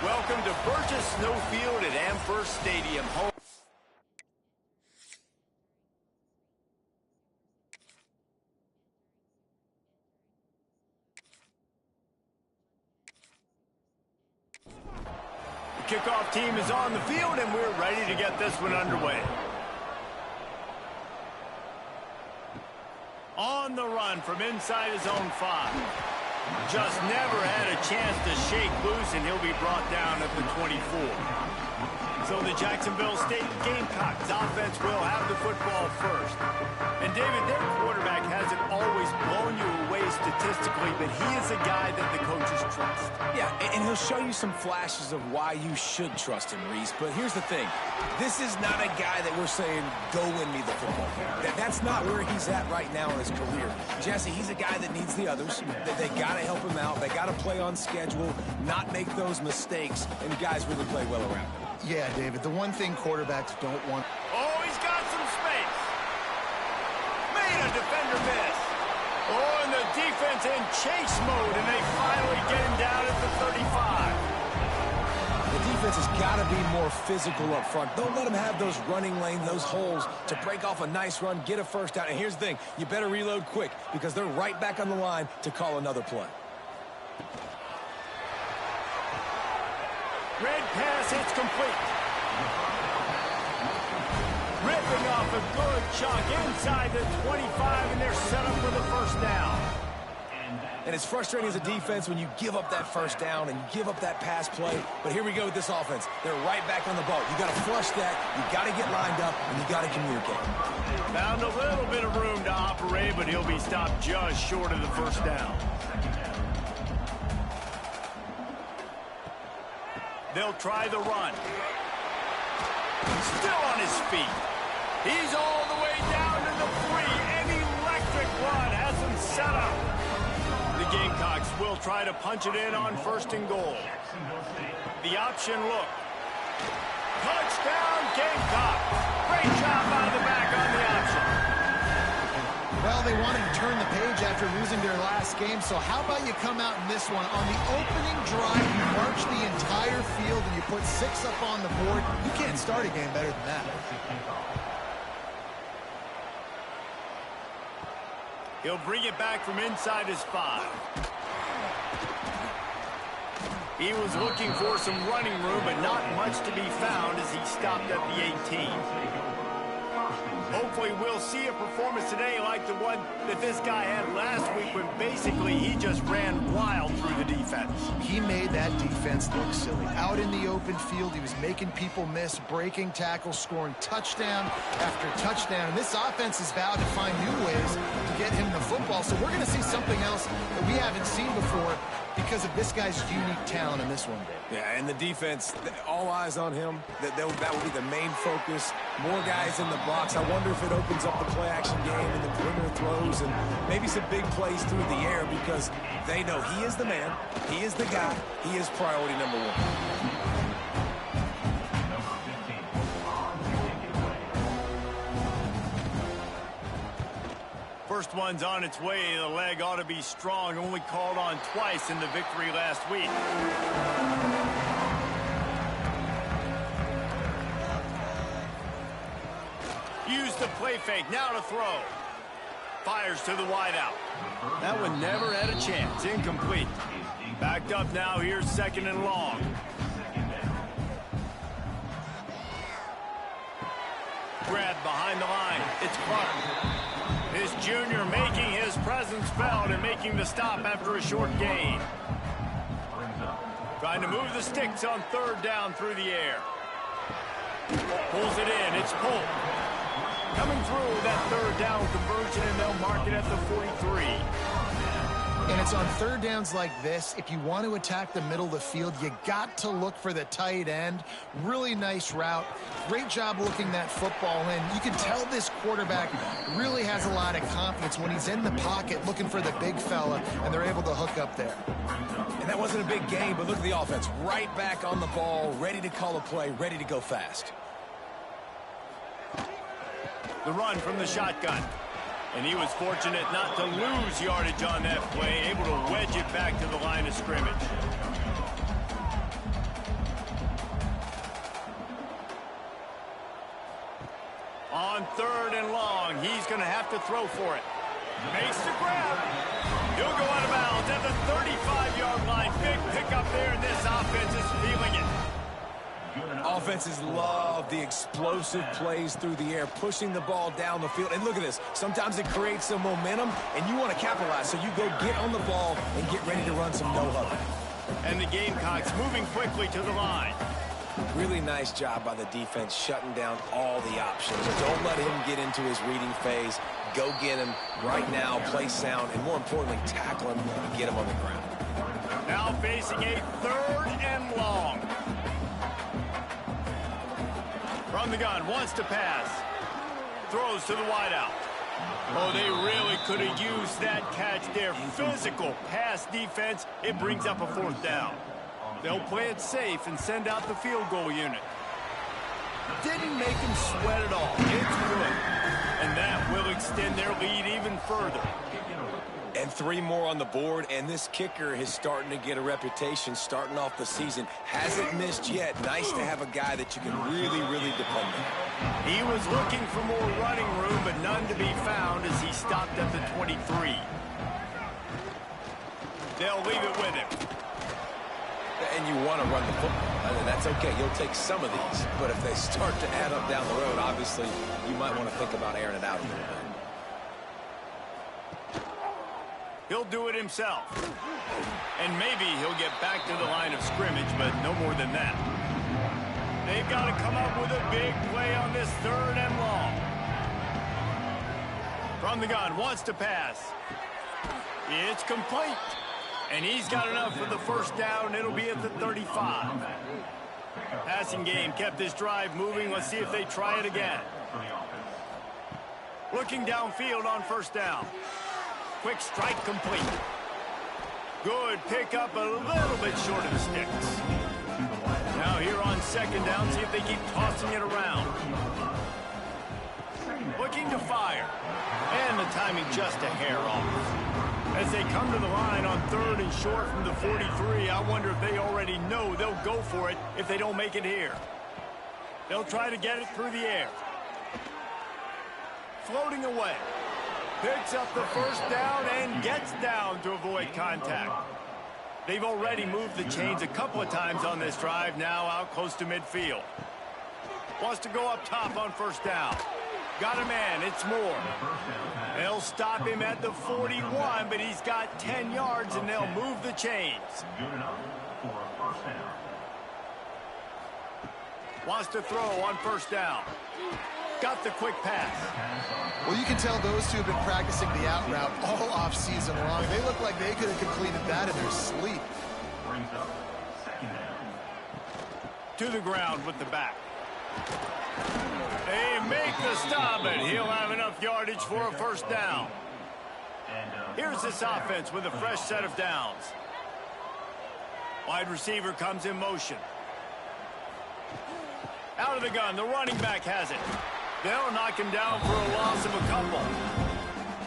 Welcome to Burgess Snowfield at Amherst Stadium. Home. The kickoff team is on the field, and we're ready to get this one underway. On the run from inside his own 5. Just never had a chance to shake loose, and he'll be brought down at the 24. So the Jacksonville State Gamecocks offense will have the football first. And David, their quarterback hasn't always blown you away statistically, but he is a guy that the coaches trust. Yeah, and he'll show you some flashes of why you should trust him, Reese. But here's the thing. This is not a guy that we're saying, go win me the football game. That's not where he's at right now in his career. Jesse, he's a guy that needs the others. They got to help him out. They got to play on schedule, not make those mistakes, and guys really play well around him. Yeah, David, the one thing quarterbacks don't want... Oh, he's got some space. Made a defender miss. Oh, and the defense in chase mode, and they finally get him down at the 35. The defense has got to be more physical up front. Don't let them have those running lanes, those holes to break off a nice run, get a first down. And here's the thing, you better reload quick because they're right back on the line to call another play. Red pass, it's complete. Ripping off a good chunk inside the 25, and they're set up for the first down. And it's frustrating as a defense when you give up that first down and you give up that pass play. But here we go with this offense. They're right back on the ball. You got to flush that, you got to get lined up, and you got to communicate. Found a little bit of room to operate, but he'll be stopped just short of the first down. They'll try the run. Still on his feet. He's all the way down to the 3. An electric run has him set up. The Gamecocks will try to punch it in on 1st and goal. The option look. Touchdown Gamecocks. Great job out of the back on the option. Well, they wanted to turn the page after losing their last game, so how about you come out in this one? On the opening drive, you march the entire field and you put 6 up on the board. You can't start a game better than that. He'll bring it back from inside his 5. He was looking for some running room, but not much to be found as he stopped at the 18. Hopefully we'll see a performance today like the one that this guy had last week when basically he just ran wild through the defense. He made that defense look silly. Out in the open field, he was making people miss, breaking tackles, scoring touchdown after touchdown. And this offense is vowed to find new ways to get him the football. So we're going to see something else that we haven't seen before because of this guy's unique talent in this one. Yeah, and the defense, all eyes on him. That will be the main focus. More guys in the box. I wonder if it opens up the play-action game and the perimeter throws and maybe some big plays through the air because they know he is the man, he is the guy, he is priority number 1. First one's on its way. The leg ought to be strong. Only called on twice in the victory last week. Use the play fake. Now to throw. Fires to the wideout. That one never had a chance. Incomplete. Backed up now. Here's 2nd and long. Grab behind the line. It's Clark. This junior making his presence felt and making the stop after a short gain. Trying to move the sticks on 3rd down through the air. Pulls it in. It's Polk. Coming through that 3rd down conversion, and they'll mark it at the 43. And it's on 3rd downs like this. If you want to attack the middle of the field, you got to look for the tight end. Really nice route. Great job looking that football in. You can tell this quarterback really has a lot of confidence when he's in the pocket looking for the big fella, and they're able to hook up there. And that wasn't a big game, but look at the offense. Right back on the ball, ready to call a play, ready to go fast. The run from the shotgun. And he was fortunate not to lose yardage on that play, able to wedge it back to the line of scrimmage. 3rd and long. He's going to have to throw for it. Makes the grab. He'll go out of bounds at the 35-yard line. Big pickup there, and this offense is feeling it. Offenses love the explosive plays through the air, pushing the ball down the field. And look at this. Sometimes it creates some momentum, and you want to capitalize. So you go get on the ball and get ready to run some no-huddle. And the Gamecocks moving quickly to the line. Really nice job by the defense shutting down all the options. Don't let him get into his reading phase. Go get him right now, play sound, and more importantly, tackle him and get him on the ground. Now facing a 3rd and long. From the gun, wants to pass. Throws to the wideout. Oh, they really could have used that catch there. Physical pass defense. It brings up a 4th down. They'll play it safe and send out the field goal unit. Didn't make him sweat at all. It's good. And that will extend their lead even further. And 3 more on the board, and this kicker is starting to get a reputation starting off the season. Hasn't missed yet. Nice to have a guy that you can really, really depend on. He was looking for more running room, but none to be found as he stopped at the 23. They'll leave it with him. And you want to run the football. I mean, that's okay. You'll take some of these. But if they start to add up down the road, obviously, you might want to think about airing it out a little bit. He'll do it himself. And maybe he'll get back to the line of scrimmage, but no more than that. They've got to come up with a big play on this 3rd and long. From the gun, wants to pass. It's complete. And he's got enough for the 1st down. It'll be at the 35. Passing game kept this drive moving. Let's see if they try it again. Looking downfield on 1st down. Quick strike complete. Good pickup, a little bit short of the sticks. Now here on 2nd down, see if they keep tossing it around. Looking to fire. And the timing just a hair off. As they come to the line on 3rd and short from the 43, I wonder if they already know they'll go for it if they don't make it here. They'll try to get it through the air. Floating away. Picks up the 1st down and gets down to avoid contact. They've already moved the chains a couple of times on this drive, now out close to midfield. Wants to go up top on 1st down. Got a man, it's Moore. They'll stop him at the 41, but he's got 10 yards, and they'll move the chains. Wants to throw on 1st down. Got the quick pass. Well, you can tell those two have been practicing the out route all off-season long. They look like they could have completed that in their sleep. To the ground with the back. They make the stop, and he'll have enough yardage for a 1st down. Here's this offense with a fresh set of downs. Wide receiver comes in motion. Out of the gun, the running back has it. They'll knock him down for a loss of a couple.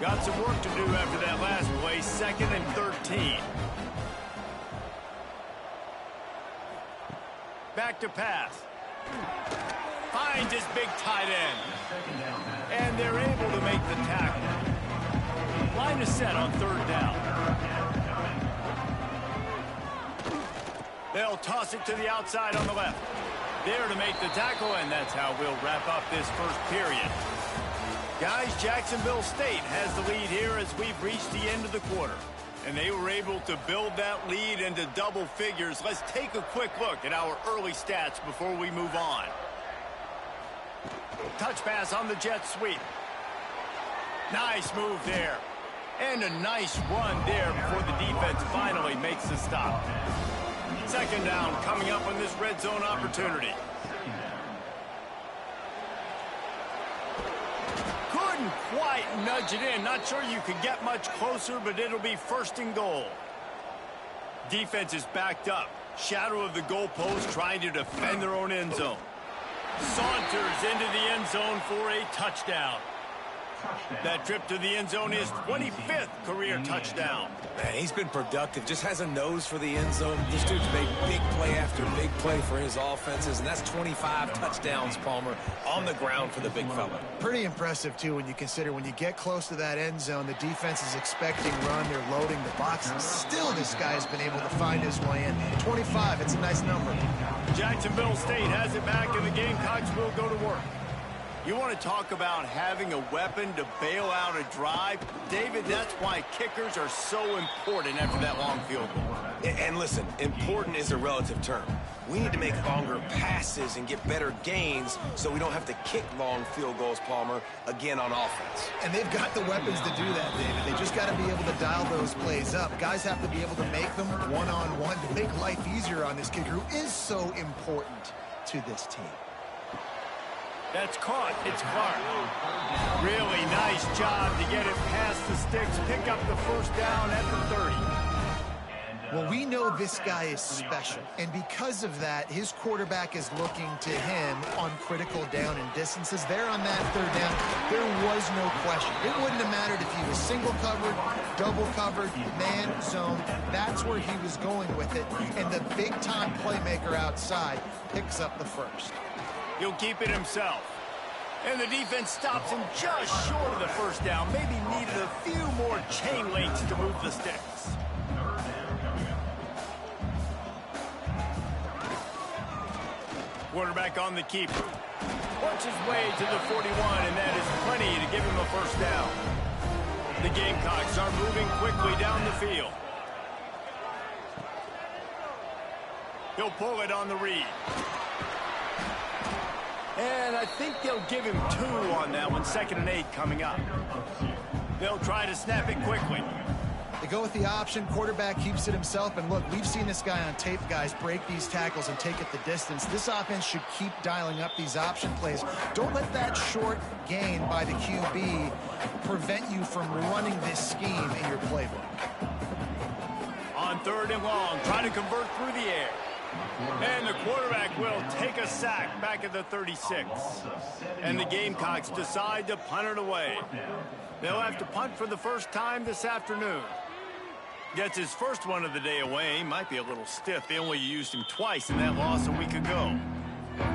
Got some work to do after that last play, 2nd and 13. Back to pass. Finds his big tight end. And they're able to make the tackle. Line is set on 3rd down. They'll toss it to the outside on the left. There to make the tackle, and that's how we'll wrap up this 1st period. Guys, Jacksonville State has the lead here as we've reached the end of the quarter. And they were able to build that lead into double figures. Let's take a quick look at our early stats before we move on. Touch pass on the jet sweep. Nice move there. And a nice run there before the defense finally makes the stop. 2nd down coming up on this red zone opportunity. Couldn't quite nudge it in. Not sure you could get much closer, but it'll be 1st and goal. Defense is backed up. Shadow of the goalpost trying to defend their own end zone. Saunters into the end zone for a touchdown. That trip to the end zone is 25th career touchdown. Man, he's been productive. Just has a nose for the end zone. This dude's made big play after big play for his offenses, and that's 25 touchdowns, Palmer, on the ground for the big fella. Pretty impressive, too, when you consider when you get close to that end zone, the defense is expecting run, they're loading the box, and still this guy has been able to find his way in. 25, it's a nice number. Jacksonville State has it back, and the Gamecocks will go to work. You want to talk about having a weapon to bail out a drive? David, that's why kickers are so important after that long field goal. And listen, important is a relative term. We need to make longer passes and get better gains so we don't have to kick long field goals, Palmer, again on offense. And they've got the weapons to do that, David. They just got to be able to dial those plays up. Guys have to be able to make them one-on-one to make life easier on this kicker who is so important to this team. That's caught. It's Clark. Really nice job to get it past the sticks, pick up the first down at the 30. Well, we know this guy is special, and because of that, his quarterback is looking to him on critical down and distances. There on that third down, there was no question. It wouldn't have mattered if he was single covered, double covered, man zone. That's where he was going with it, and the big-time playmaker outside picks up the first. He'll keep it himself. And the defense stops him just short of the first down. Maybe needed a few more chain links to move the sticks. Quarterback on the keeper. Works his way to the 41, and that is plenty to give him a first down. The Gamecocks are moving quickly down the field. He'll pull it on the read. And I think they'll give him 2 on that one. 2nd and 8 coming up. They'll try to snap it quickly. They go with the option. Quarterback keeps it himself. And look, we've seen this guy on tape, guys, break these tackles and take it the distance. This offense should keep dialing up these option plays. Don't let that short gain by the QB prevent you from running this scheme in your playbook. On 3rd and long, trying to convert through the air. And the quarterback will take a sack back at the 36. And the Gamecocks decide to punt it away. They'll have to punt for the first time this afternoon. Gets his first one of the day away. Might be a little stiff. They only used him twice in that loss a week ago.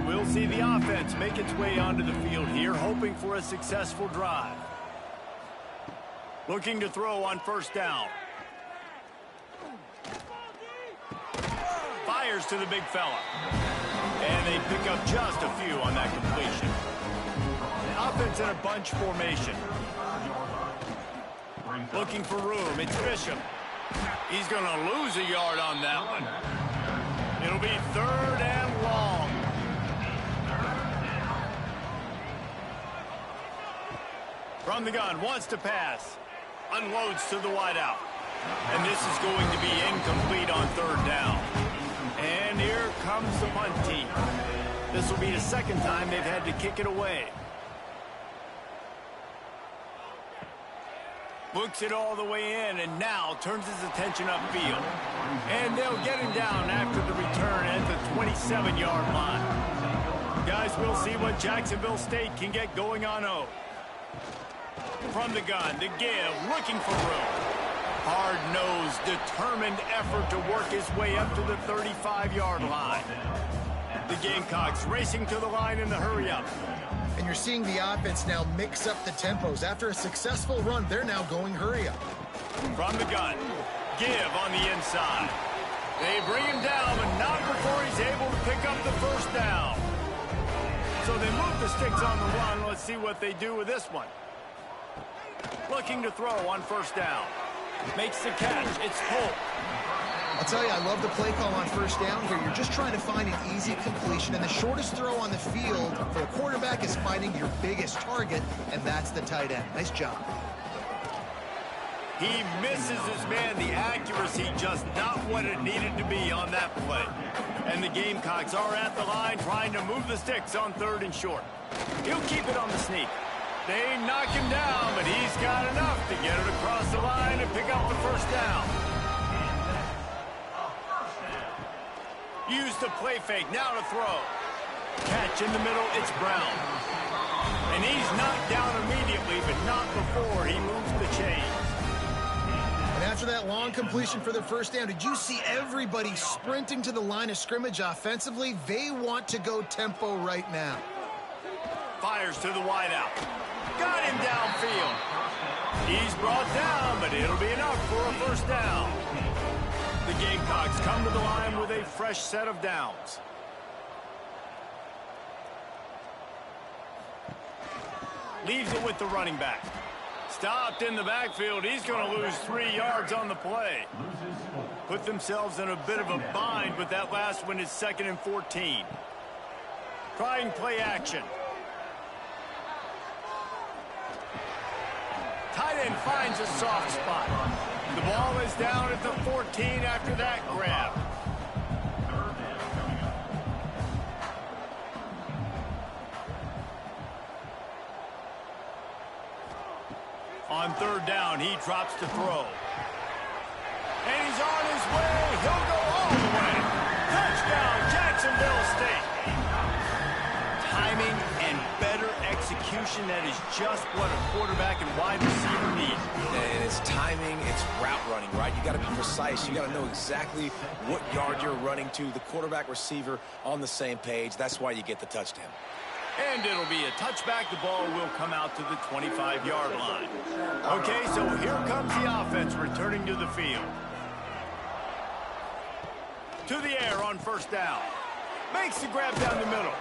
We'll see the offense make its way onto the field here, hoping for a successful drive. Looking to throw on 1st down. Fires to the big fella. And they pick up just a few on that completion. Offense in a bunch formation. Looking for room. It's Bishop. He's going to lose a yard on that one. It'll be 3rd and long. From the gun, wants to pass. Unloads to the wideout. And this is going to be incomplete on 3rd down. And here comes the punt team. This will be the 2nd time they've had to kick it away. Looks it all the way in, and now turns his attention upfield. And they'll get him down after the return at the 27-yard line. Guys, we'll see what Jacksonville State can get going on 0. From the gun, to give, looking for room. Hard-nosed, determined effort to work his way up to the 35-yard line. The Gamecocks racing to the line in the hurry-up. And you're seeing the offense now mix up the tempos. After a successful run, they're now going hurry-up. From the gun, give on the inside. They bring him down, but not before he's able to pick up the first down. So they move the sticks on the run. Let's see what they do with this one. Looking to throw on 1st down. Makes the catch. It's Holt. I'll tell you, I love the play call on 1st down here. You're just trying to find an easy completion, and the shortest throw on the field for the quarterback is finding your biggest target, and that's the tight end. Nice job. He misses his man. The accuracy just not what it needed to be on that play. And the Gamecocks are at the line trying to move the sticks on 3rd and short. He'll keep it on the sneak. They knock him down, but he's got enough to get it across the line and pick up the first down. Use the play fake, now to throw. Catch in the middle, it's Brown. And he's knocked down immediately, but not before he moves the chains. And after that long completion for the first down, did you see everybody sprinting to the line of scrimmage offensively? They want to go tempo right now. Fires to the wideout. Got him downfield. He's brought down, but it'll be enough for a first down. The Gamecocks come to the line with a fresh set of downs. Leaves it with the running back. Stopped in the backfield. He's going to lose 3 yards on the play. Put themselves in a bit of a bind with that last one is 2nd and 14. Trying play action. Tight end finds a soft spot. The ball is down at the 14 after that grab. On 3rd down, he drops to throw. And he's on his way. He'll go all the way. Touchdown, Jacksonville State. Timing and better execution, that is just what a quarterback and wide receiver need. And it's timing, it's route running, right? You got to be precise. You got to know exactly what yard you're running to. The quarterback receiver on the same page. That's why you get the touchdown. And it'll be a touchback. The ball will come out to the 25-yard line. Okay, so here comes the offense returning to the field. To the air on 1st down. Makes the grab down the middle.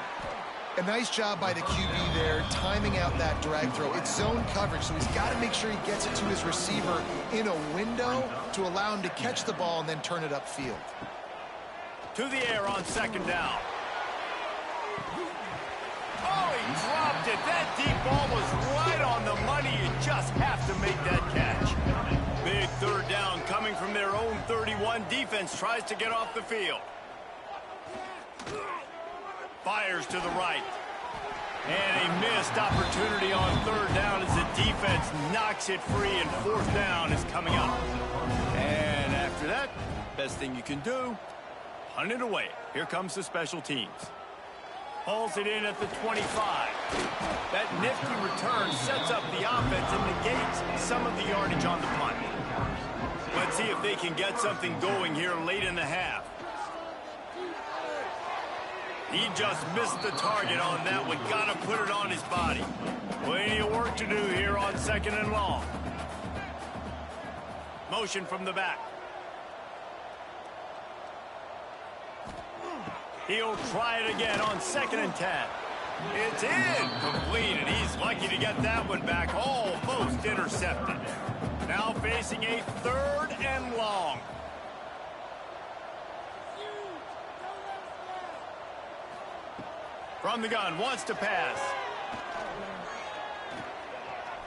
A nice job by the QB there, timing out that drag throw. It's zone coverage, so he's got to make sure he gets it to his receiver in a window to allow him to catch the ball and then turn it upfield. To the air on 2nd down. Oh, he dropped it. That deep ball was right on the money. You just have to make that catch. Big 3rd down coming from their own 31. Defense tries to get off the field. Fires to the right. And a missed opportunity on 3rd down as the defense knocks it free, and 4th down is coming up. And after that, best thing you can do, punt it away. Here comes the special teams. Hauls it in at the 25. That nifty return sets up the offense and negates some of the yardage on the punt. Let's see if they can get something going here late in the half. He just missed the target on that one. Got to put it on his body. Plenty of work to do here on 2nd and long. Motion from the back. He'll try it again on 2nd and 10. It's in. Completed. He's lucky to get that one back. Almost intercepted. Now facing a 3rd and long. From the gun, wants to pass.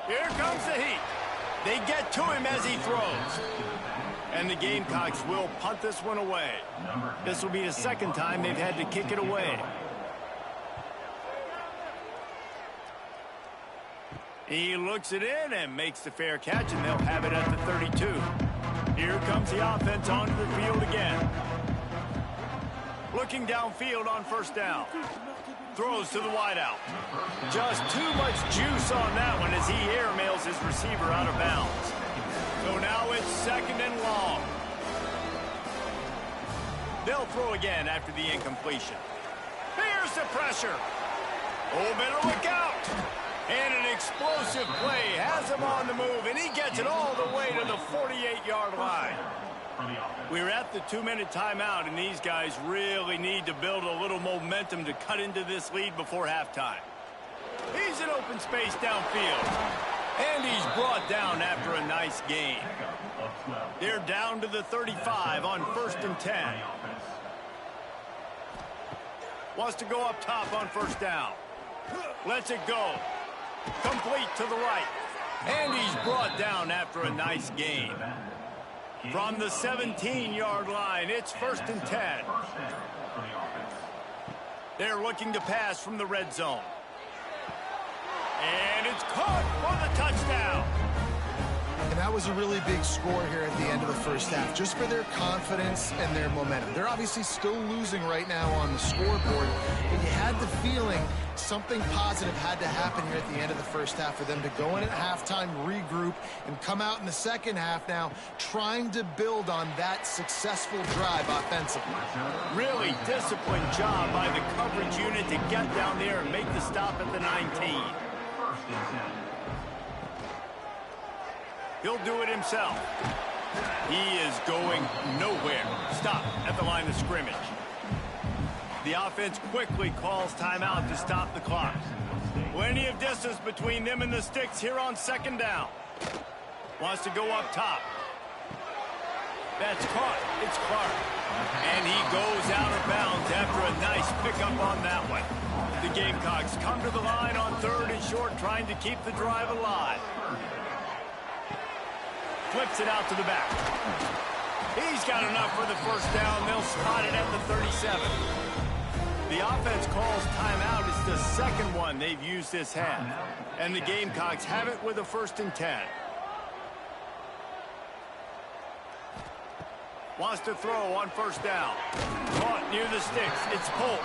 Here comes the heat. They get to him as he throws. And the Gamecocks will punt this one away. This will be the 2nd time they've had to kick it away. He looks it in and makes the fair catch, and they'll have it at the 32. Here comes the offense onto the field again. Looking downfield on 1st down. Throws to the wideout. Just too much juice on that one as he airmails his receiver out of bounds. So now it's 2nd and long. They'll throw again after the incompletion. Here's the pressure. Oh, better look out. And an explosive play has him on the move, and he gets it all the way to the 48-yard line. We're at the 2-minute timeout, and these guys really need to build a little momentum to cut into this lead before halftime. He's in open space downfield. And he's brought down after a nice gain. They're down to the 35 on 1st and 10. Wants to go up top on 1st down. Lets it go. Complete to the right. And he's brought down after a nice gain. From the 17-yard line, it's 1st and 10. They're looking to pass from the red zone. And it's caught for the touchdown. And that was a really big score here at the end of the first half, just for their confidence and their momentum. They're obviously still losing right now on the scoreboard, but you had the feeling something positive had to happen here at the end of the first half for them to go in at halftime, regroup, and come out in the second half now trying to build on that successful drive offensively. Really disciplined job by the coverage unit to get down there and make the stop at the 19. He'll do it himself. He is going nowhere. Stop at the line of scrimmage. The offense quickly calls timeout to stop the clock. Plenty of distance between them and the sticks here on second down. Wants to go up top. That's caught. It's Clark. And he goes out of bounds after a nice pickup on that one. The Gamecocks come to the line on 3rd and short, trying to keep the drive alive. Flips it out to the back. He's got enough for the first down. They'll spot it at the 37. The offense calls timeout. It's the second one they've used this half. And the Gamecocks have it with a 1st and 10. Wants to throw on 1st down. Caught near the sticks. It's Polk.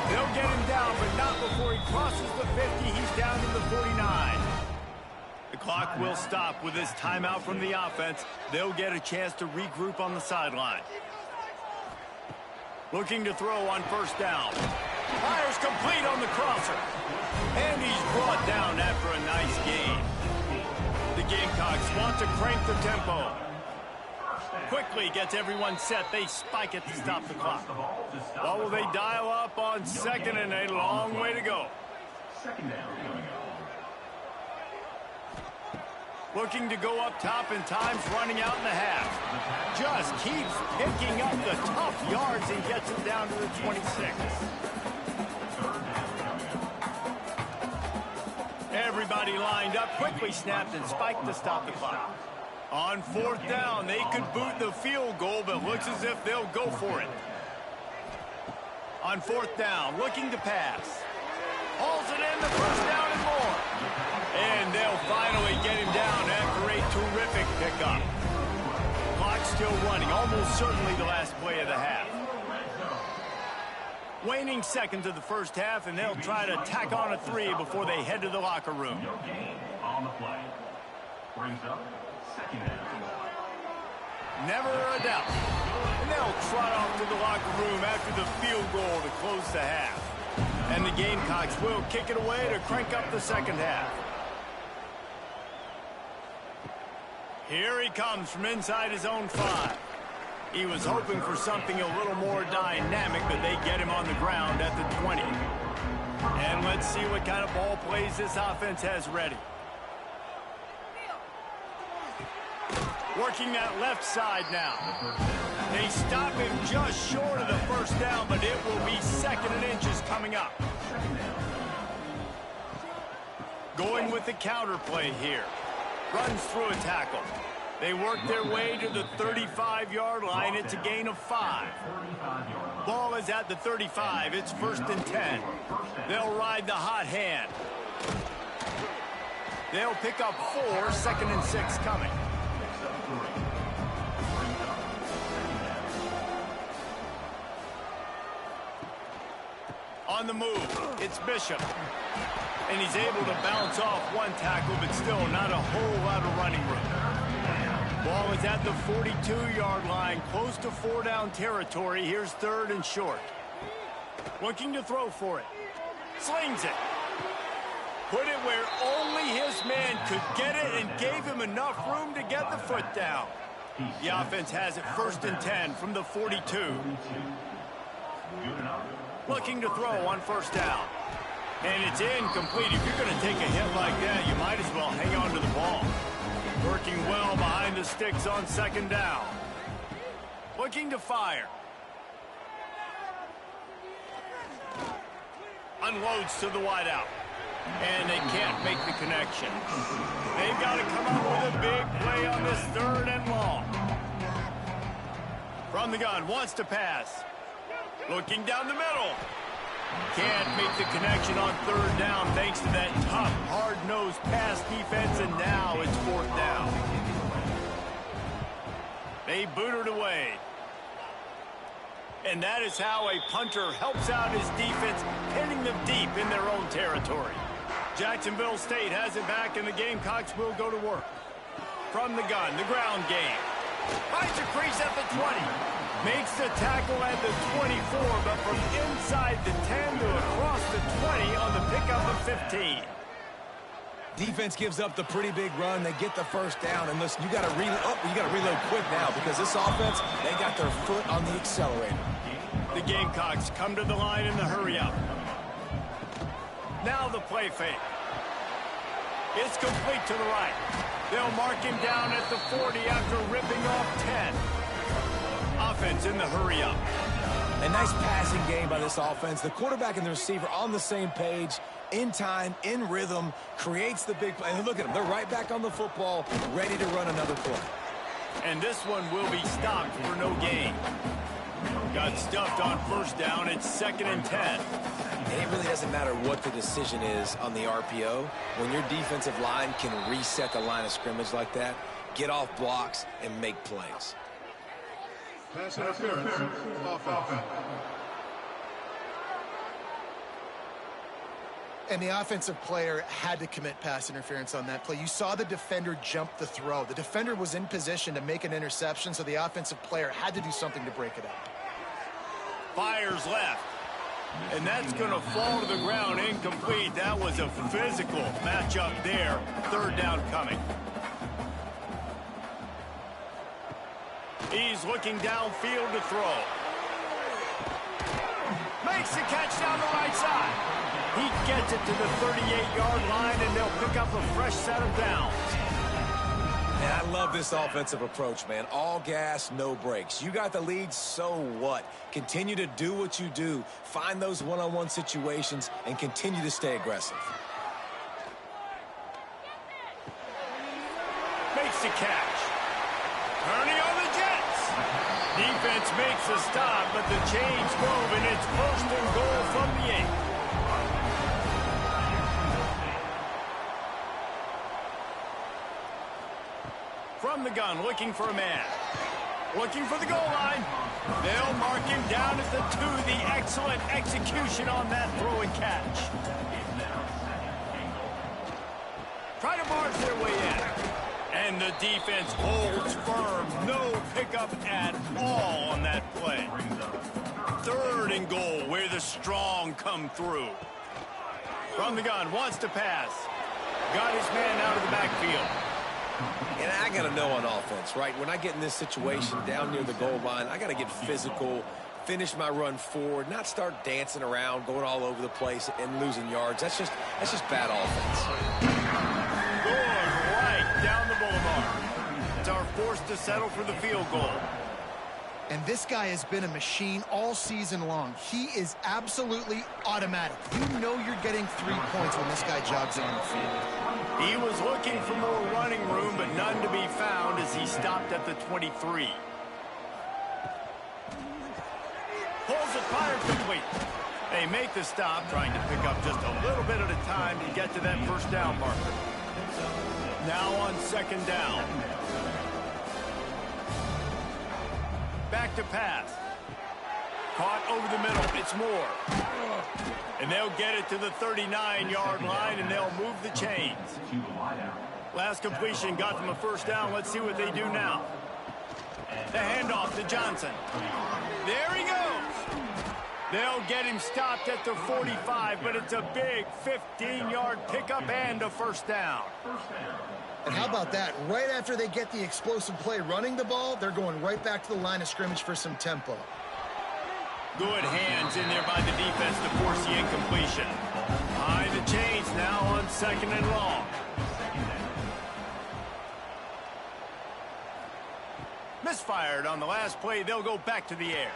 They'll get him down, but not before he crosses the 50. He's down to the 49. The clock will stop with this timeout from the offense. They'll get a chance to regroup on the sideline. Looking to throw on 1st down. Fires complete on the crosser. And he's brought down after a nice gain. The Gamecocks want to crank the tempo. Quickly gets everyone set. They spike it to stop the clock. Well, will they dial up on 2nd and a long way to go? Looking to go up top, and time's running out in the half. Just keeps picking up the tough yards and gets it down to the 26. Everybody lined up, quickly snapped and spiked to stop the clock. On 4th down, they could boot the field goal, but looks as if they'll go for it. On 4th down, looking to pass. Hauls it in, the 1st down and more. And they'll finally get him down after a terrific pickup. Clock still running, almost certainly the last play of the half. Waning seconds of the first half, and they'll try to tack on a 3 before they head to the locker room. Never a doubt. And they'll trot off to the locker room after the field goal to close the half. And the Gamecocks will kick it away to crank up the second half. Here he comes from inside his own 5. He was hoping for something a little more dynamic, but they get him on the ground at the 20. And let's see what kind of ball plays this offense has ready. Working that left side now. They stop him just short of the 1st down, but it will be 2nd and inches coming up. Going with the counter play here. Runs through a tackle. They work their way to the 35-yard line. It's a gain of 5. Ball is at the 35. It's 1st and 10. They'll ride the hot hand. They'll pick up 4, 2nd and 6 coming. On the move, it's Bishop. And he's able to bounce off one tackle, but still not a whole lot of running room. Ball is at the 42-yard line, close to 4-down territory. Here's 3rd and short. Looking to throw for it. Slings it. Put it where only his man could get it and gave him enough room to get the foot down. The offense has it 1st and 10 from the 42. Looking to throw on 1st down. And it's incomplete. If you're going to take a hit like that, you might as well hang on to the ball. Working well behind the sticks on 2nd down. Looking to fire. Unloads to the wideout. And they can't make the connection. They've got to come up with a big play on this 3rd and long. From the gun, wants to pass. Looking down the middle. Can't make the connection on third down thanks to that tough, hard-nosed pass defense, and now it's fourth down. They boot it away. And that is how a punter helps out his defense, pinning them deep in their own territory. Jacksonville State has it back, and the Gamecocks will go to work. From the gun, the ground game. Finds a crease at the 20. Makes the tackle at the 24, but from inside the 10 to across the 20 on the pickup of 15. Defense gives up the pretty big run. They get the first down. And listen, you got to reload quick now because this offense, they got their foot on the accelerator. The Gamecocks come to the line in the hurry-up. Now the play fake. It's complete to the right. They'll mark him down at the 40 after ripping off 10. Offense in the hurry-up. A nice passing game by this offense. The quarterback and the receiver on the same page, in time, in rhythm, creates the big play. And look at them. They're right back on the football, ready to run another play. And this one will be stopped for no gain. Got stuffed on first down. It's 2nd and 10. And it really doesn't matter what the decision is on the RPO. When your defensive line can reset the line of scrimmage like that, get off blocks and make plays. Pass interference, offense. And the offensive player had to commit pass interference on that play. You saw the defender jump the throw. The defender was in position to make an interception, so the offensive player had to do something to break it up. Fires left. And that's going to fall to the ground incomplete. That was a physical matchup there. Third down coming. He's looking downfield to throw. Makes the catch down the right side. He gets it to the 38-yard line, and they'll pick up a fresh set of downs. And I love this offensive approach, man. All gas, no brakes. You got the lead, so what? Continue to do what you do. Find those one-on-one situations and continue to stay aggressive. Makes the catch. Turning on the Jets. Defense makes a stop, but the chains move, and it's 1st and goal from the 8. From the gun, looking for a man. Looking for the goal line. They'll mark him down at the 2. The excellent execution on that throw and catch. Try to barge their way in. And the defense holds firm. No pickup at all on that play. 3rd and goal, where the strong come through. From the gun, wants to pass. Got his man out of the backfield. And I got to know on offense, right? When I get in this situation down near the goal line, I got to get physical, finish my run forward, not start dancing around, going all over the place and losing yards. That's just bad offense. Going right down the boulevard. It's our forced to settle for the field goal. And this guy has been a machine all season long. He is absolutely automatic. You know you're getting 3 points when this guy jogs on the field. He was looking for more running room, but none to be found as he stopped at the 23. Pulls it, fire complete. They make the stop, trying to pick up just a little bit at a time to get to that first down marker. Now on 2nd down. Back to pass. Caught over the middle. It's Moore. And they'll get it to the 39-yard line, and they'll move the chains. Last completion got them a first down. Let's see what they do now. The handoff to Johnson. There he goes. They'll get him stopped at the 45, but it's a big 15-yard pickup and a first down. And how about that? Right after they get the explosive play running the ball, they're going right back to the line of scrimmage for some tempo. Good hands in there by the defense to force the incompletion. Behind the chains now on 2nd and long. Misfired on the last play. They'll go back to the air.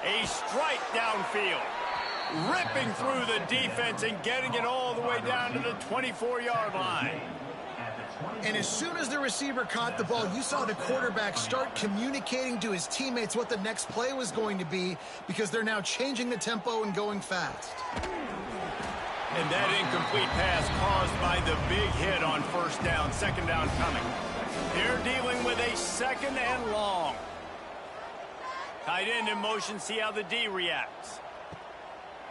A strike downfield. Ripping through the defense and getting it all the way down to the 24-yard line. And as soon as the receiver caught the ball, you saw the quarterback start communicating to his teammates what the next play was going to be because they're now changing the tempo and going fast. And that incomplete pass caused by the big hit on first down. Second down coming. They're dealing with a second and long. Tight end in motion, see how the D reacts.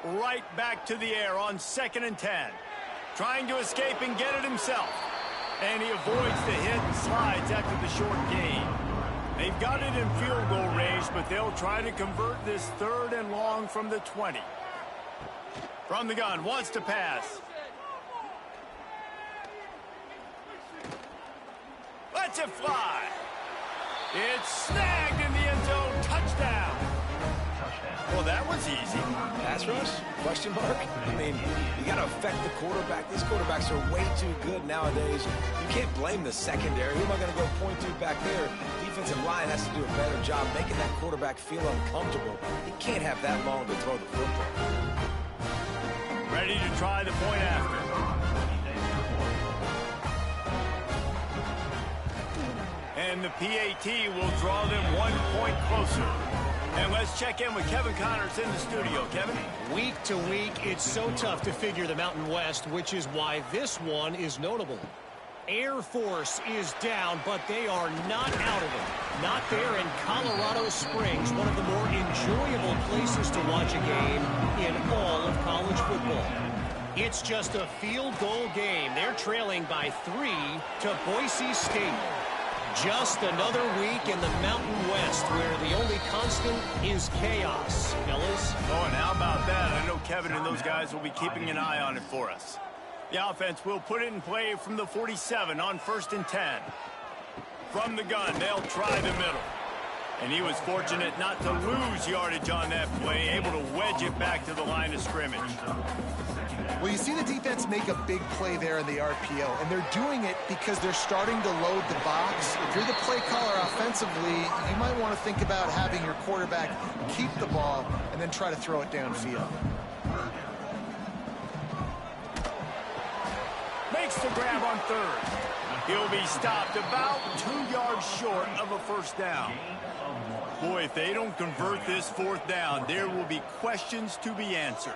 Right back to the air on 2nd and 10. Trying to escape and get it himself. And he avoids the hit and slides after the short gain. They've got it in field goal range, but they'll try to convert this 3rd and long from the 20. From the gun, wants to pass. Lets it fly. It's snagged in the end zone. Touchdown. Well, that was easy. Pass rush? Question mark? I mean, you got to affect the quarterback. These quarterbacks are way too good nowadays. You can't blame the secondary. Who am I going to go point to back there? Defensive line has to do a better job making that quarterback feel uncomfortable. He can't have that long to throw the football. Ready to try the point after. And the PAT will draw them 1 point closer. And let's check in with Kevin Connors in the studio. Kevin? Week to week, it's so tough to figure the Mountain West, which is why this one is notable. Air Force is down, but they are not out of it. Not there in Colorado Springs, one of the more enjoyable places to watch a game in all of college football. It's just a field goal game. They're trailing by 3 to Boise State. Just another week in the Mountain West where the only constant is chaos, fellas. Oh, and how about that? I know Kevin and those guys will be keeping an eye on it for us. The offense will put it in play from the 47 on 1st and 10. From the gun, they'll try the middle. And he was fortunate not to lose yardage on that play, able to wedge it back to the line of scrimmage. Well, you see the defense make a big play there in the RPO, and they're doing it because they're starting to load the box. If you're the play caller offensively, you might want to think about having your quarterback keep the ball and then try to throw it downfield. Makes the grab on 3rd. He'll be stopped about 2 yards short of a first down. Boy, if they don't convert this 4th down, there will be questions to be answered.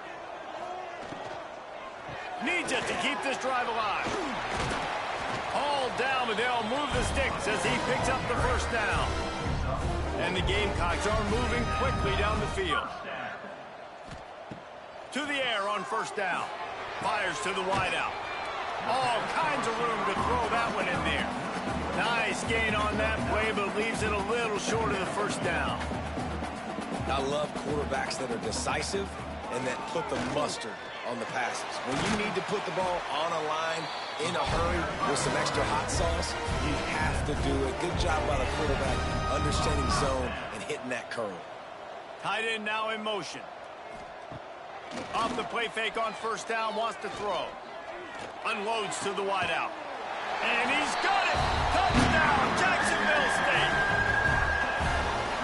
Needs it to keep this drive alive. All down, but they'll move the sticks as he picks up the first down. And the Gamecocks are moving quickly down the field. To the air on 1st down. Fires to the wideout. All kinds of room to throw that one in there. Nice gain on that play, but leaves it a little short of the first down. I love quarterbacks that are decisive and that put the mustard on the passes. When you need to put the ball on a line in a hurry with some extra hot sauce, you have to do it. Good job by the quarterback understanding zone and hitting that curl. Tight end now in motion. Off the play fake on 1st down, wants to throw. Unloads to the wideout. And he's got it! Touchdown, Jacksonville State!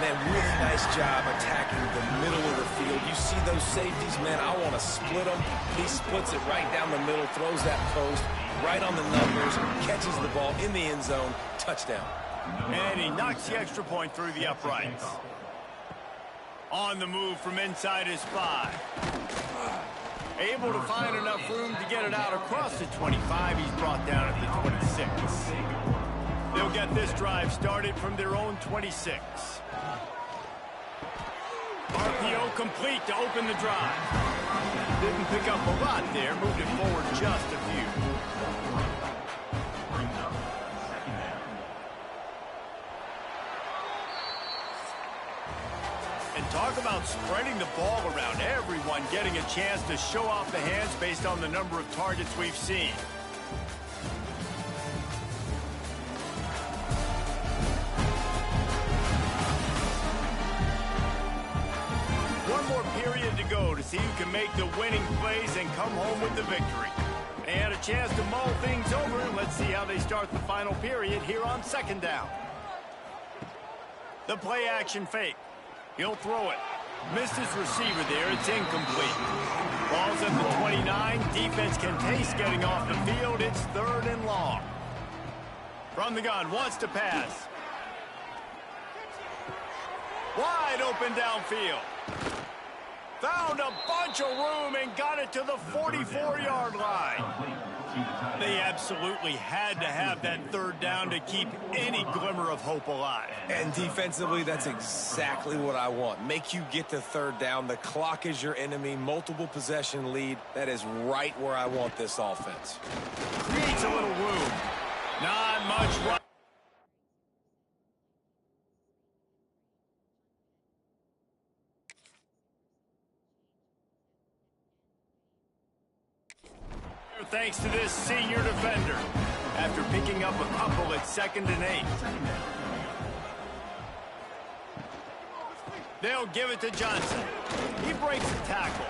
Man, really nice job attacking the middle of the field. You see those safeties, man, I want to split them. He splits it right down the middle, throws that post, right on the numbers, catches the ball in the end zone, touchdown. And he knocks the extra point through the uprights. On the move from inside his 5. Able to find enough room to get it out across the 25. He's brought down at the 26. They'll get this drive started from their own 26. RPO complete to open the drive. Didn't pick up a lot there. Moved it forward just a few. And talk about spreading the ball around. Everyone getting a chance to show off the hands based on the number of targets we've seen. One more period to go to see who can make the winning plays and come home with the victory. They had a chance to mull things over, and let's see how they start the final period here on 2nd down. The play action fake. He'll throw it. Missed his receiver there. It's incomplete. Ball's at the 29. Defense can taste getting off the field. It's 3rd and long. From the gun, wants to pass. Wide open downfield. Found a bunch of room and got it to the 44-yard line. They absolutely had to have that third down to keep any glimmer of hope alive. And defensively, that's exactly what I want. Make you get to third down. The clock is your enemy. Multiple possession lead. That is right where I want this offense. Creates a little room. Not much run. Thanks to this senior defender after picking up a couple at 2nd and 8. They'll give it to Johnson. He breaks a tackle.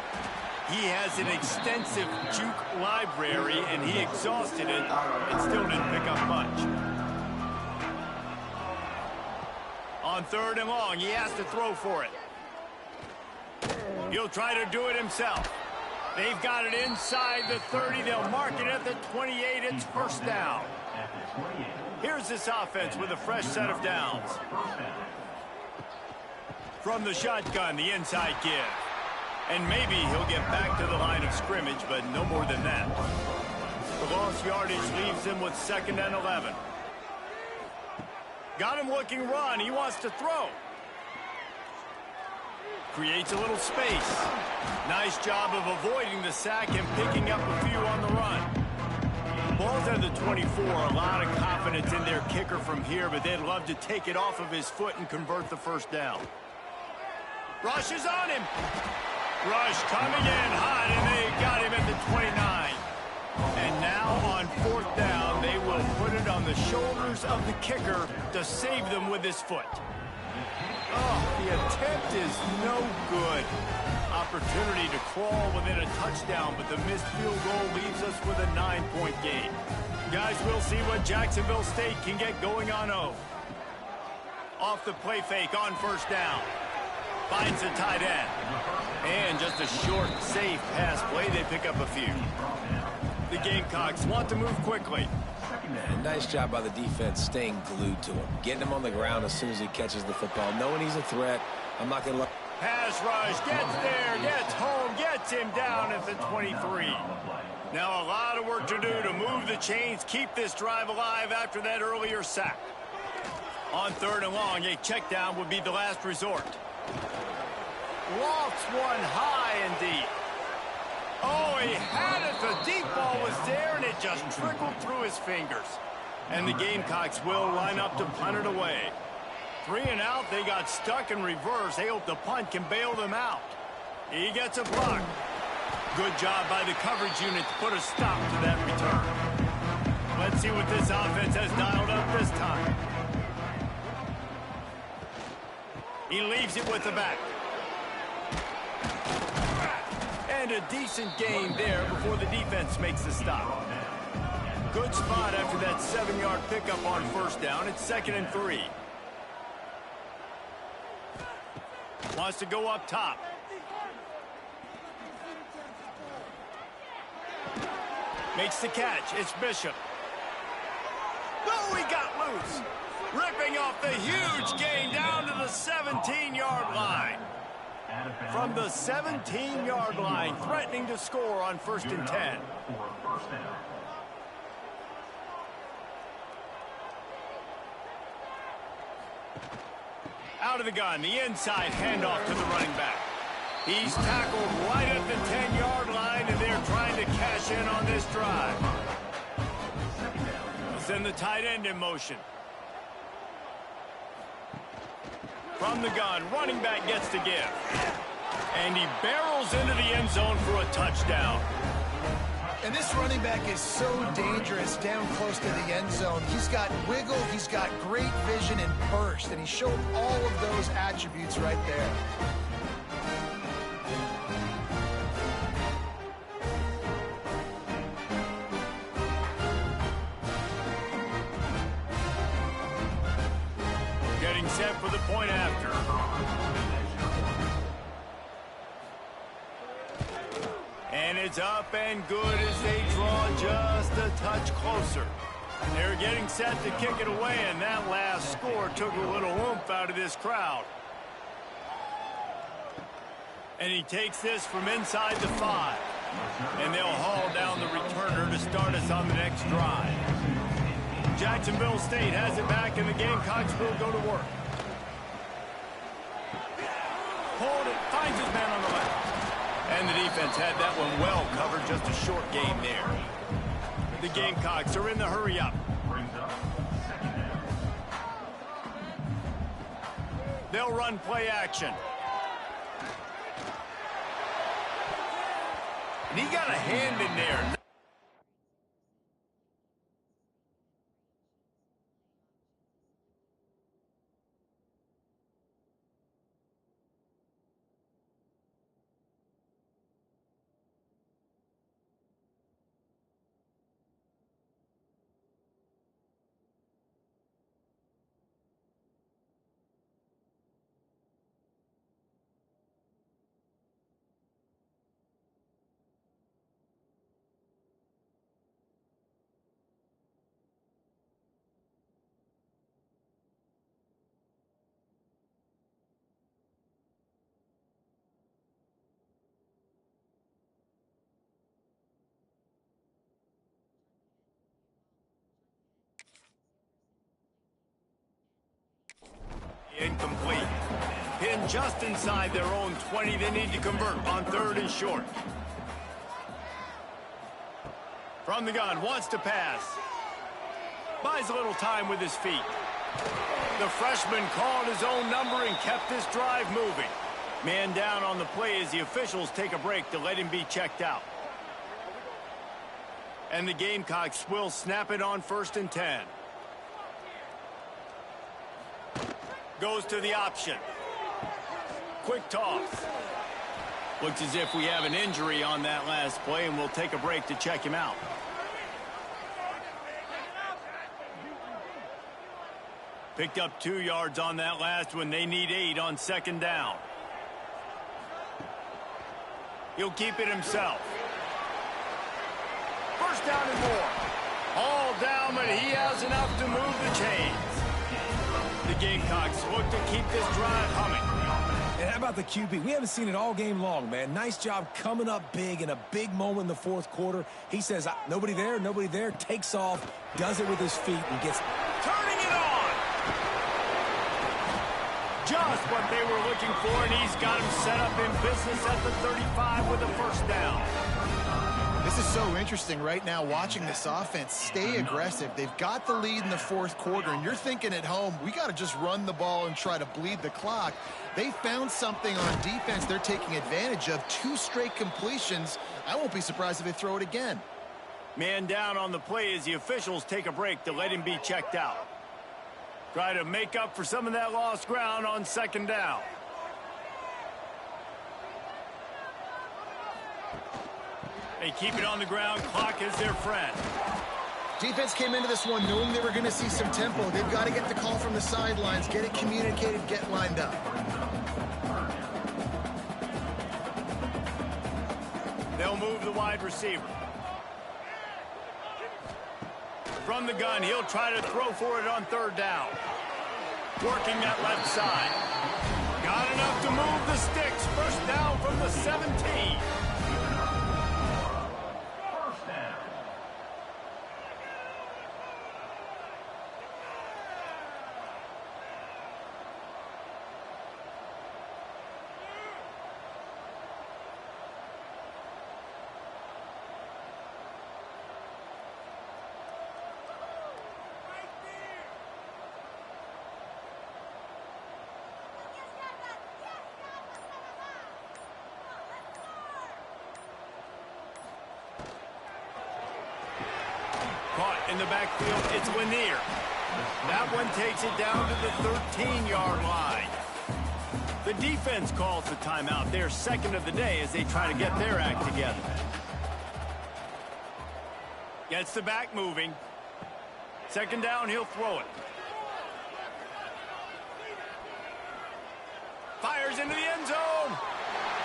He has an extensive juke library, and he exhausted it and still didn't pick up much. On 3rd and long, he has to throw for it. He'll try to do it himself. They've got it inside the 30. They'll mark it at the 28. It's first down. Here's this offense with a fresh set of downs. From the shotgun, the inside give. And maybe he'll get back to the line of scrimmage, but no more than that. The lost yardage leaves him with 2nd and 11. Got him looking run. He wants to throw. Creates a little space. Nice job of avoiding the sack and picking up a few on the run. Ball's at the 24. A lot of confidence in their kicker from here, but they'd love to take it off of his foot and convert the first down. Rush is on him. Rush coming in hot, and they got him at the 29. And now on 4th down, they will put it on the shoulders of the kicker to save them with his foot. Oh, the attempt is no good. Opportunity to crawl within a touchdown, but the missed field goal leaves us with a 9-point game. Guys, we'll see what Jacksonville State can get going on O. Off the play fake on 1st down. Finds the tight end. And just a short, safe pass play. They pick up a few. The Gamecocks want to move quickly. Man, nice job by the defense staying glued to him. Getting him on the ground as soon as he catches the football. Knowing he's a threat, I'm not going to let... Pass rush, gets there, gets home, gets him down at the 23. Now a lot of work to do to move the chains, keep this drive alive after that earlier sack. On 3rd and long, a check down would be the last resort. Lofts one high and deep. Oh, he had it. The deep ball was there, and it just trickled through his fingers. And the Gamecocks will line up to punt it away. 3 and out, they got stuck in reverse. They hope the punt can bail them out. He gets a block. Good job by the coverage unit to put a stop to that return. Let's see what this offense has dialed up this time. He leaves it with the back. And a decent gain there before the defense makes the stop. Good spot after that 7-yard pickup on 1st down. It's 2nd and 3. Wants to go up top. Makes the catch. It's Bishop. Oh, he got loose. Ripping off the huge gain down to the 17-yard line. From the 17-yard line, threatening to score on 1st and 10. Out of the gun, the inside handoff to the running back. He's tackled right at the 10-yard line, and they're trying to cash in on this drive. Send the tight end in motion. From the gun, running back gets to give. And he barrels into the end zone for a touchdown. And this running back is so dangerous down close to the end zone. He's got wiggle, he's got great vision and burst, and he showed all of those attributes right there. Getting set for the point after. And it's up and good as they draw just a touch closer. They're getting set to kick it away, and that last score took a little oomph out of this crowd. And he takes this from inside the 5. And they'll haul down the returner to start us on the next drive. Jacksonville State has it back, and the Gamecocks will go to work. Hold it, finds his man on the left. And the defense had that one well covered, just a short game there. The Gamecocks are in the hurry up. They'll run play action. And he got a hand in there. Incomplete. Pinned just inside their own 20. They need to convert on 3rd and short. From the gun, wants to pass. Buys a little time with his feet. The freshman called his own number and kept this drive moving. Man down on the play as the officials take a break to let him be checked out. And the Gamecocks will snap it on 1st and 10. Goes to the option. Quick toss. Looks as if we have an injury on that last play, and we'll take a break to check him out. Picked up 2 yards on that last one. They need 8 on 2nd down. He'll keep it himself. 1st down and more. All down, but he has enough to move the chains. The Gamecocks look to keep this drive humming. And how about the QB? We haven't seen it all game long, man. Nice job coming up big in a big moment in the 4th quarter. He says, nobody there, takes off, does it with his feet, and gets... Turning it on! Just what they were looking for, and he's got him set up in business at the 35 with a 1st down. This is so interesting right now, watching this offense stay aggressive. They've got the lead in the 4th quarter, and you're thinking at home, we got to just run the ball and try to bleed the clock. They found something on defense they're taking advantage of. 2 straight completions. I won't be surprised if they throw it again. Man down on the play as the officials take a break to let him be checked out. Try to make up for some of that lost ground on 2nd down. They keep it on the ground. Clock is their friend. Defense came into this one knowing they were going to see some tempo. They've got to get the call from the sidelines, get it communicated, get lined up. They'll move the wide receiver. From the gun, he'll try to throw for it on 3rd down. Working that left side. Got enough to move the sticks. 1st down from the 17. Caught in the backfield, it's Lanier. That one takes it down to the 13-yard line. The defense calls the timeout. They're 2nd of the day as they try to get their act together. Gets the back moving. 2nd down, he'll throw it. Fires into the end zone.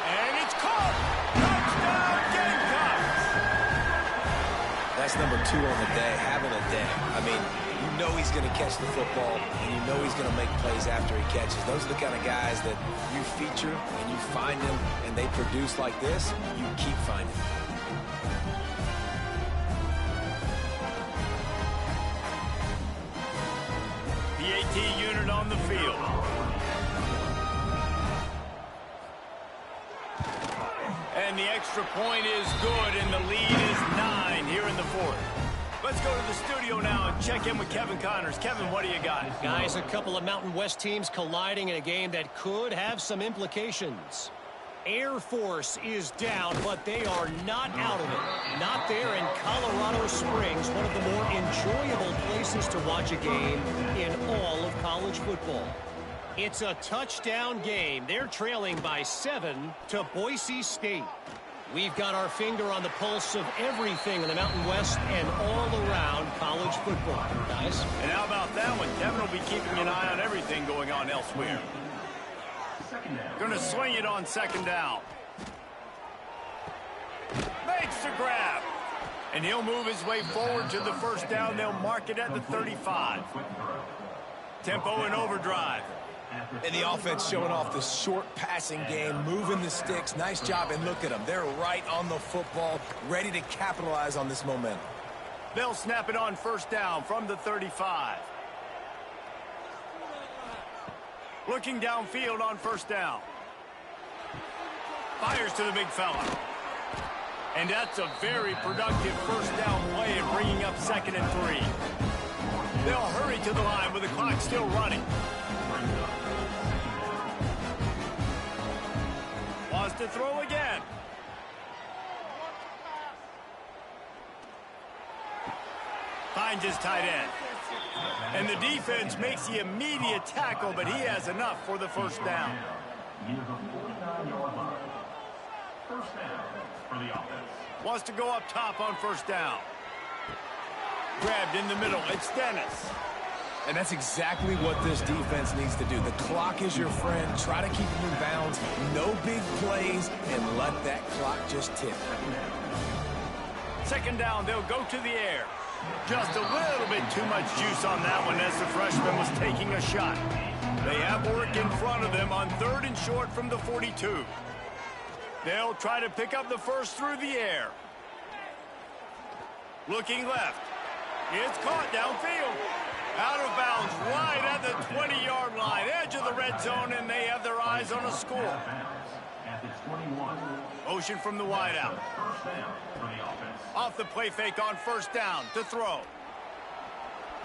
And it's caught. Touchdown, Gamecocks. That That's number 2 on the day, having a day. I mean, you know he's going to catch the football, and you know he's going to make plays after he catches. Those are the kind of guys that you feature and you find them, and they produce like this, you keep finding them. The AT unit on the field. And the extra point is good, and the lead is 9 here in the 4th. Let's go to the studio now and check in with Kevin Connors. Kevin, what do you got? Guys, a couple of Mountain West teams colliding in a game that could have some implications. Air Force is down, but they are not out of it. Not there in Colorado Springs, one of the more enjoyable places to watch a game in all of college football. It's a touchdown game. They're trailing by 7 to Boise State. We've got our finger on the pulse of everything in the Mountain West and all around college football, guys. And how about that one? Kevin will be keeping an eye on everything going on elsewhere. Going to swing it on 2nd down. Makes the grab. And he'll move his way forward to the 1st down. They'll mark it at the 35. Tempo and overdrive. And the offense showing off the short passing game, moving the sticks. Nice job, and look at them. They're right on the football, ready to capitalize on this momentum. They'll snap it on 1st down from the 35. Looking downfield on 1st down. Fires to the big fella. And that's a very productive 1st down play and bringing up 2nd and 3. They'll hurry to the line with the clock still running. Wants to throw again. Finds his tight end. And the defense makes the immediate tackle, but he has enough for the 1st down. Wants to go up top on 1st down. Grabbed in the middle. It's Dennis. And that's exactly what this defense needs to do. The clock is your friend. Try to keep them in bounds. No big plays, and let that clock just tick. 2nd down, they'll go to the air. Just a little bit too much juice on that one as the freshman was taking a shot. They have work in front of them on 3rd and short from the 42. They'll try to pick up the 1st through the air. Looking left. It's caught downfield. Out of bounds right at the 20-yard line. Edge of the red zone, and they have their eyes on a score. Motion from the wideout. Off the play fake on 1st down to throw.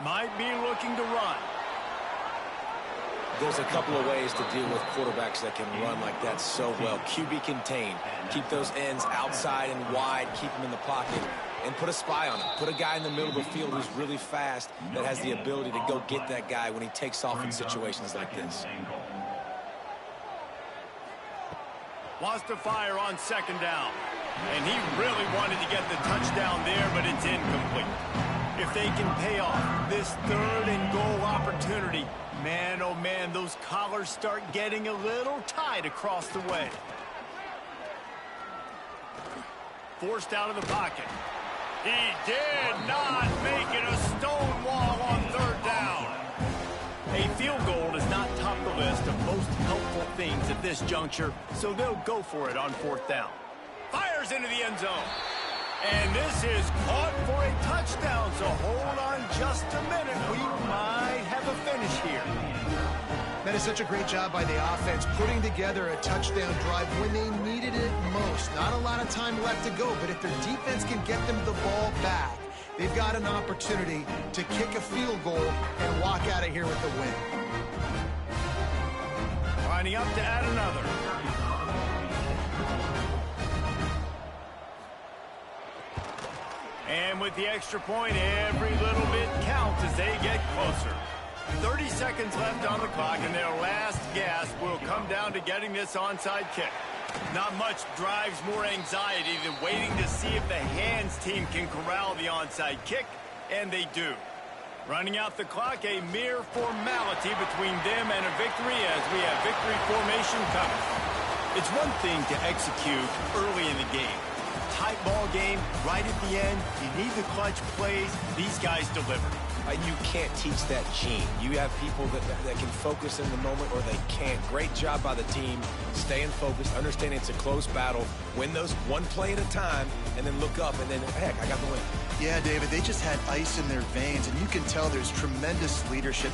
Might be looking to run. There's a couple of ways to deal with quarterbacks that can run like that so well. QB contained. Keep those ends outside and wide. Keep them in the pocket. And put a spy on him. Put a guy in the middle of the field who's really fast that has the ability to go get that guy when he takes off in situations like this. Wants to fire on 2nd down. And he really wanted to get the touchdown there, but it's incomplete. If they can pay off this 3rd and goal opportunity, man, oh man, those collars start getting a little tight across the way. Forced out of the pocket. He did not make it a stone wall on 3rd down. A field goal is not top the list of most helpful things at this juncture, so they'll go for it on 4th down. Fires into the end zone. And this is caught for a touchdown, so hold on just a minute. We might have a finish here. That is such a great job by the offense, putting together a touchdown drive when they needed it most. Not a lot of time left to go, but if their defense can get them the ball back, they've got an opportunity to kick a field goal and walk out of here with the win. Lining up to add another. And with the extra point, every little bit counts as they get closer. 30 seconds left on the clock, and their last gasp will come down to getting this onside kick. Not much drives more anxiety than waiting to see if the hands team can corral the onside kick, and they do. Running out the clock, a mere formality between them and a victory as we have victory formation coming. It's one thing to execute early in the game, Tight ball game, right at the end. You need the clutch plays. These guys deliver. You can't teach that gene. You have people that can focus in the moment or they can't. Great job by the team, staying focused, understanding it's a close battle, win those one play at a time, and then look up, and then, heck, I got the win. Yeah, David, they just had ice in their veins, and you can tell there's tremendous leadership